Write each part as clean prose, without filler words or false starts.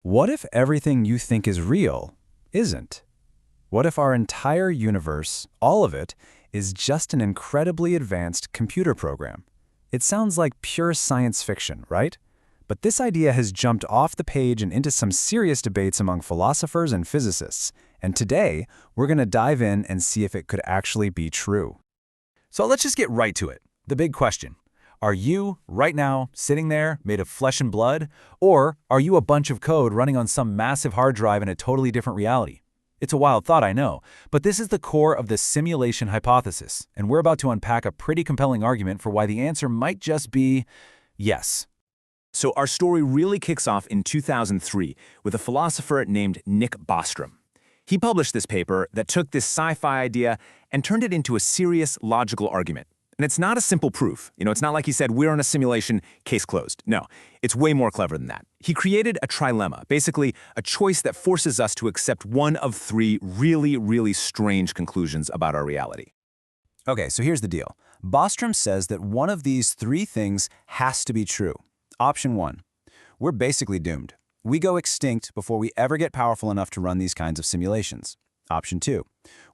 What if everything you think is real isn't? What if our entire universe, all of it, is just an incredibly advanced computer program? It sounds like pure science fiction, right? But this idea has jumped off the page and into some serious debates among philosophers and physicists. And today, we're going to dive in and see if it could actually be true. So let's just get right to it. The big question. Are you, right now, sitting there, made of flesh and blood? Or are you a bunch of code running on some massive hard drive in a totally different reality? It's a wild thought, I know, but this is the core of the simulation hypothesis, and we're about to unpack a pretty compelling argument for why the answer might just be yes. So our story really kicks off in 2003 with a philosopher named Nick Bostrom. He published this paper that took this sci-fi idea and turned it into a serious logical argument. And it's not a simple proof. It's not like he said, we're in a simulation, case closed. No, it's way more clever than that. He created a trilemma, basically a choice that forces us to accept one of three really strange conclusions about our reality. Okay, so here's the deal. Bostrom says that one of these three things has to be true. Option 1, we're basically doomed. We go extinct before we ever get powerful enough to run these kinds of simulations. Option 2,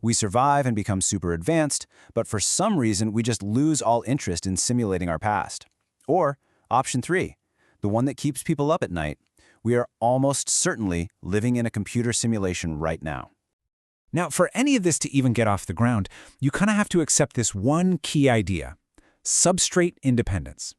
we survive and become super advanced, but for some reason we just lose all interest in simulating our past. Or Option 3, the one that keeps people up at night, we are almost certainly living in a computer simulation right now. Now, for any of this to even get off the ground, you kind of have to accept this one key idea: substrate independence.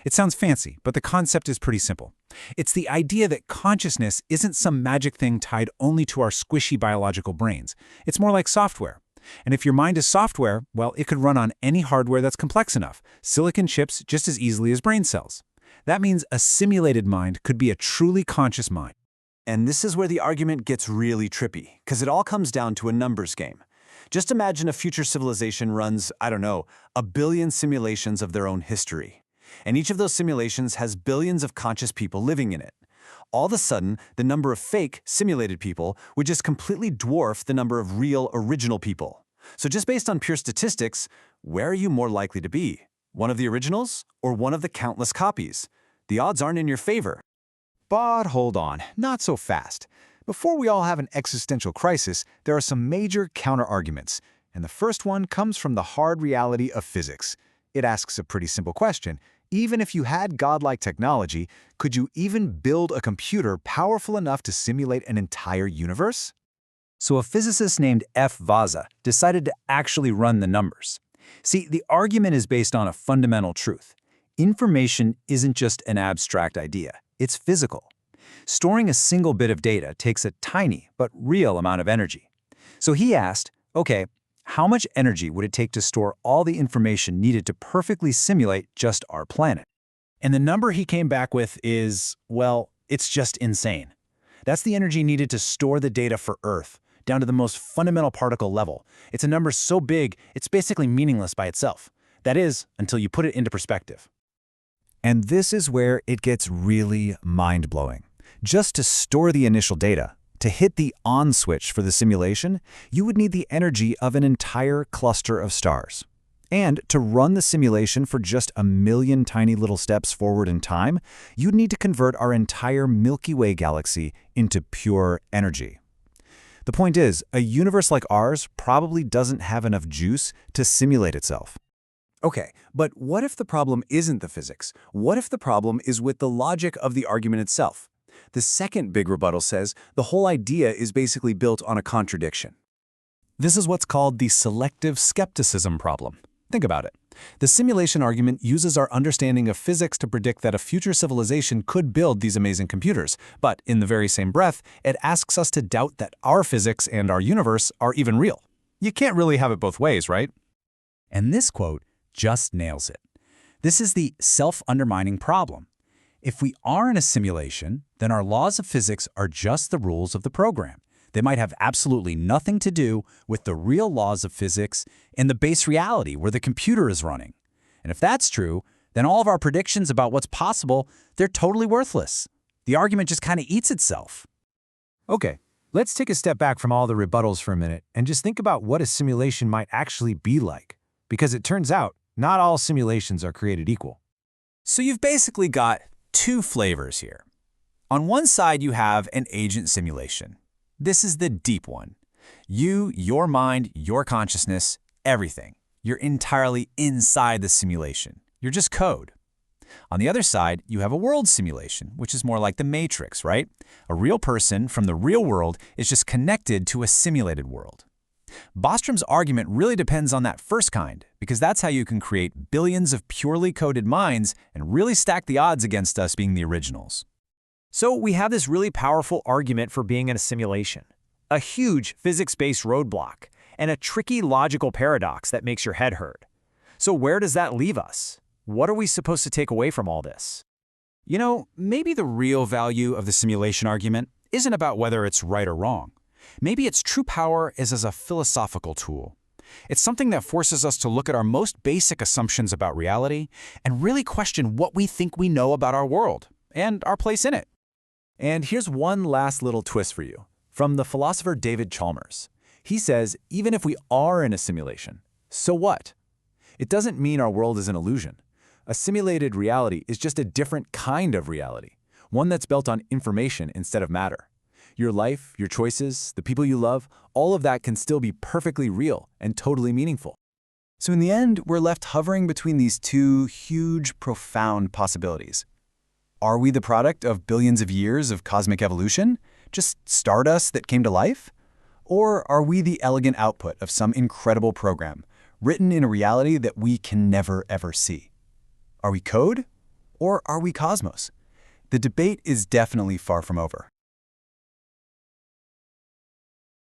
It sounds fancy, but the concept is pretty simple. It's the idea that consciousness isn't some magic thing tied only to our squishy biological brains. It's more like software. And if your mind is software, well, it could run on any hardware that's complex enough, silicon chips just as easily as brain cells. That means a simulated mind could be a truly conscious mind. And this is where the argument gets really trippy, because it all comes down to a numbers game. Just imagine a future civilization runs, I don't know, 1 billion simulations of their own history. And each of those simulations has billions of conscious people living in it. All of a sudden, the number of fake, simulated people would just completely dwarf the number of real, original people. So just based on pure statistics, where are you more likely to be? One of the originals or one of the countless copies? The odds aren't in your favor. But hold on, not so fast. Before we all have an existential crisis, there are some major counter-arguments. And the first one comes from the hard reality of physics. It asks a pretty simple question. Even if you had godlike technology, could you even build a computer powerful enough to simulate an entire universe? So a physicist named F. Vaza decided to actually run the numbers. See, the argument is based on a fundamental truth. Information isn't just an abstract idea, it's physical. Storing a single bit of data takes a tiny but real amount of energy. So he asked, okay, how much energy would it take to store all the information needed to perfectly simulate just our planet? And the number he came back with is, well, it's just insane. That's the energy needed to store the data for Earth, down to the most fundamental particle level. It's a number so big, it's basically meaningless by itself. That is, until you put it into perspective. And this is where it gets really mind-blowing. Just to store the initial data, to hit the on switch for the simulation, you would need the energy of an entire cluster of stars. And to run the simulation for just 1 million tiny little steps forward in time, you'd need to convert our entire Milky Way galaxy into pure energy. The point is, a universe like ours probably doesn't have enough juice to simulate itself. Okay, but what if the problem isn't the physics? What if the problem is with the logic of the argument itself? The second big rebuttal says the whole idea is basically built on a contradiction. This is what's called the selective skepticism problem. Think about it. The simulation argument uses our understanding of physics to predict that a future civilization could build these amazing computers, but in the very same breath, it asks us to doubt that our physics and our universe are even real. You can't really have it both ways, right? And this quote just nails it. This is the self-undermining problem. If we are in a simulation, then our laws of physics are just the rules of the program. They might have absolutely nothing to do with the real laws of physics and the base reality where the computer is running. And if that's true, then all of our predictions about what's possible, they're totally worthless. The argument just kind of eats itself. Okay, let's take a step back from all the rebuttals for a minute and just think about what a simulation might actually be like. Because it turns out, not all simulations are created equal. So you've basically got two flavors here. On one side, you have an agent simulation. This is the deep one. You, your mind, your consciousness, everything. You're entirely inside the simulation. You're just code. On the other side, you have a world simulation, which is more like the Matrix, right? A real person from the real world is just connected to a simulated world. Bostrom's argument really depends on that first kind, because that's how you can create billions of purely coded minds and really stack the odds against us being the originals. So we have this really powerful argument for being in a simulation, a huge physics-based roadblock, and a tricky logical paradox that makes your head hurt. So where does that leave us? What are we supposed to take away from all this? You know, maybe the real value of the simulation argument isn't about whether it's right or wrong. Maybe its true power is as a philosophical tool. It's something that forces us to look at our most basic assumptions about reality and really question what we think we know about our world and our place in it. And here's one last little twist for you, from the philosopher David Chalmers. He says, even if we are in a simulation, so what? It doesn't mean our world is an illusion. A simulated reality is just a different kind of reality, one that's built on information instead of matter. Your life, your choices, the people you love, all of that can still be perfectly real and totally meaningful. So in the end, we're left hovering between these two huge, profound possibilities. Are we the product of billions of years of cosmic evolution, just stardust that came to life? Or are we the elegant output of some incredible program, written in a reality that we can never ever see? Are we code? Or are we cosmos? The debate is definitely far from over.